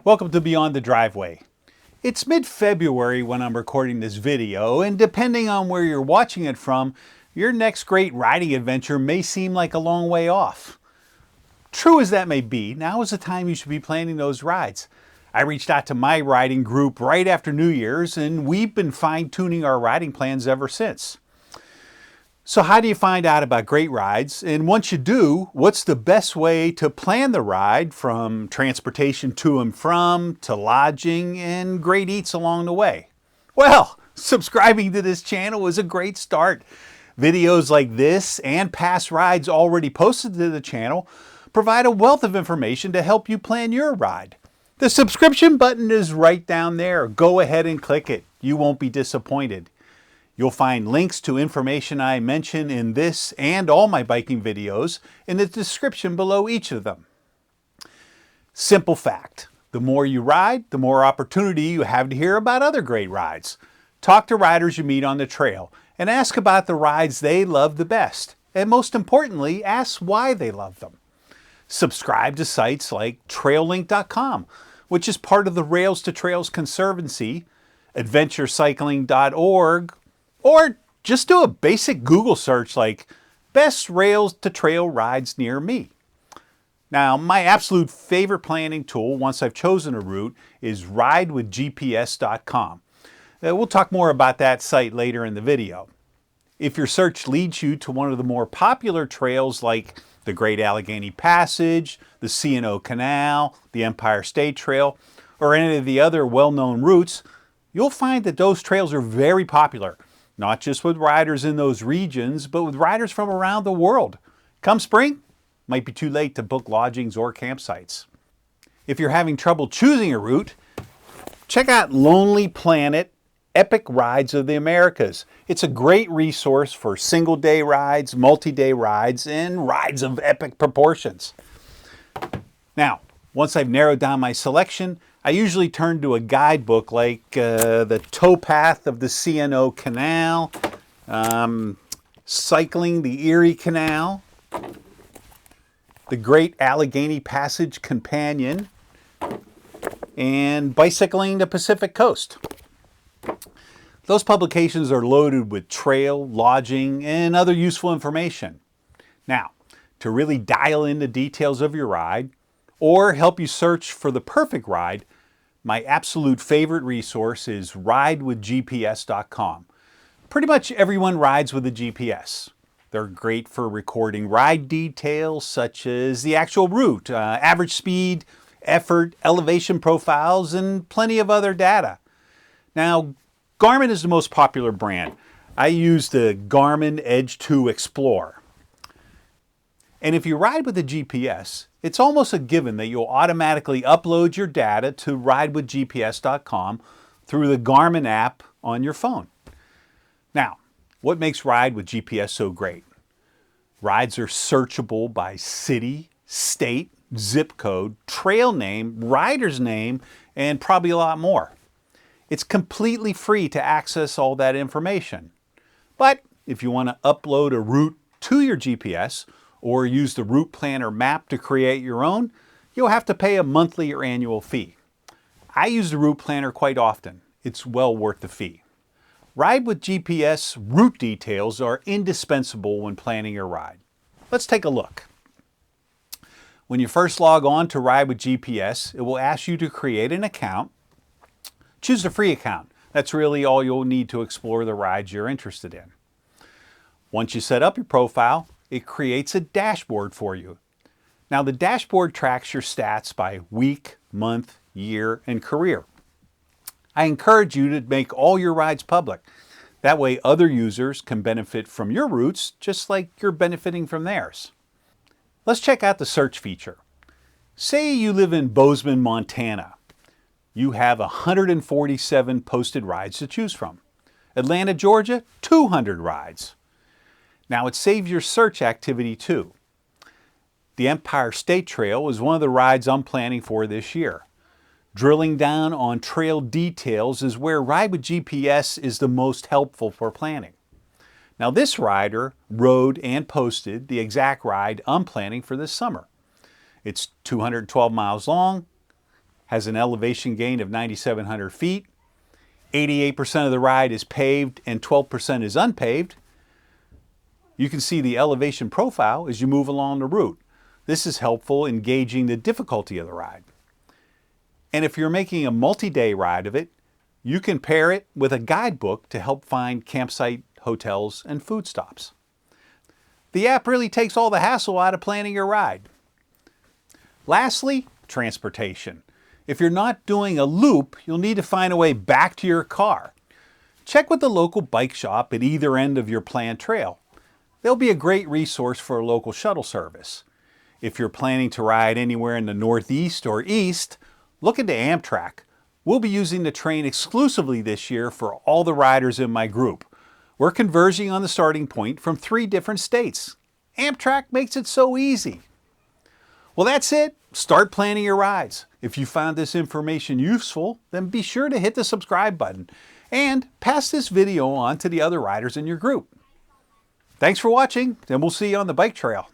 Welcome to Beyond the Driveway. It's mid-February when I'm recording this video, and depending on where you're watching it from, your next great riding adventure may seem like a long way off. True as that may be, now is the time you should be planning those rides. I reached out to my riding group right after New Year's, and we've been fine-tuning our riding plans ever since. So how do you find out about great rides? And once you do, what's the best way to plan the ride, from transportation to and from, to lodging, and great eats along the way? Well, subscribing to this channel is a great start. Videos like this and past rides already posted to the channel provide a wealth of information to help you plan your ride. The subscription button is right down there. Go ahead and click it. You won't be disappointed. You'll find links to information I mention in this and all my biking videos in the description below each of them. Simple fact: the more you ride, the more opportunity you have to hear about other great rides. Talk to riders you meet on the trail and ask about the rides they love the best. And most importantly, ask why they love them. Subscribe to sites like traillink.com, which is part of the Rails to Trails Conservancy, adventurecycling.org, or just do a basic Google search like best rails to trail rides near me. Now, my absolute favorite planning tool once I've chosen a route is ridewithgps.com. We'll talk more about that site later in the video. If your search leads you to one of the more popular trails like the Great Allegheny Passage, the C&O Canal, the Empire State Trail, or any of the other well-known routes, you'll find that those trails are very popular. Not just with riders in those regions, but with riders from around the world. Come spring, might be too late to book lodgings or campsites. If you're having trouble choosing a route, check out Lonely Planet Epic Rides of the Americas. It's a great resource for single-day rides, multi-day rides, and rides of epic proportions. Now, once I've narrowed down my selection, I usually turn to a guidebook like the Towpath of the C&O Canal, Cycling the Erie Canal, the Great Allegheny Passage Companion, and Bicycling the Pacific Coast. Those publications are loaded with trail, lodging, and other useful information. Now, to really dial in the details of your ride, or help you search for the perfect ride, my absolute favorite resource is ridewithgps.com. Pretty much everyone rides with a GPS. They're great for recording ride details such as the actual route, average speed, effort, elevation profiles, and plenty of other data. Now, Garmin is the most popular brand. I use the Garmin Edge 2 Explorer. And if you ride with a GPS, it's almost a given that you'll automatically upload your data to ridewithgps.com through the Garmin app on your phone. Now, what makes Ride with GPS so great? Rides are searchable by city, state, zip code, trail name, rider's name, and probably a lot more. It's completely free to access all that information. But if you want to upload a route to your GPS, or use the route planner map to create your own, you'll have to pay a monthly or annual fee. I use the route planner quite often. It's well worth the fee. Ride with GPS route details are indispensable when planning your ride. Let's take a look. When you first log on to Ride with GPS, it will ask you to create an account. Choose the free account. That's really all you'll need to explore the rides you're interested in. Once you set up your profile, it creates a dashboard for you. Now, the dashboard tracks your stats by week, month, year, and career. I encourage you to make all your rides public. That way other users can benefit from your routes just like you're benefiting from theirs. Let's check out the search feature. Say you live in Bozeman, Montana. You have 147 posted rides to choose from. Atlanta, Georgia, 200 rides. Now, it saves your search activity too. The Empire State Trail is one of the rides I'm planning for this year. Drilling down on trail details is where Ride with GPS is the most helpful for planning. Now, this rider rode and posted the exact ride I'm planning for this summer. It's 212 miles long, has an elevation gain of 9,700 feet. 88% of the ride is paved and 12% is unpaved. You can see the elevation profile as you move along the route. This is helpful in gauging the difficulty of the ride. And if you're making a multi-day ride of it, you can pair it with a guidebook to help find campsite, hotels, and food stops. The app really takes all the hassle out of planning your ride. Lastly, transportation. If you're not doing a loop, you'll need to find a way back to your car. Check with the local bike shop at either end of your planned trail. They'll be a great resource for a local shuttle service. If you're planning to ride anywhere in the Northeast or East, look into Amtrak. We'll be using the train exclusively this year for all the riders in my group. We're converging on the starting point from 3 different states. Amtrak makes it so easy. Well, that's it. Start planning your rides. If you found this information useful, then be sure to hit the subscribe button and pass this video on to the other riders in your group. Thanks for watching, and we'll see you on the bike trail.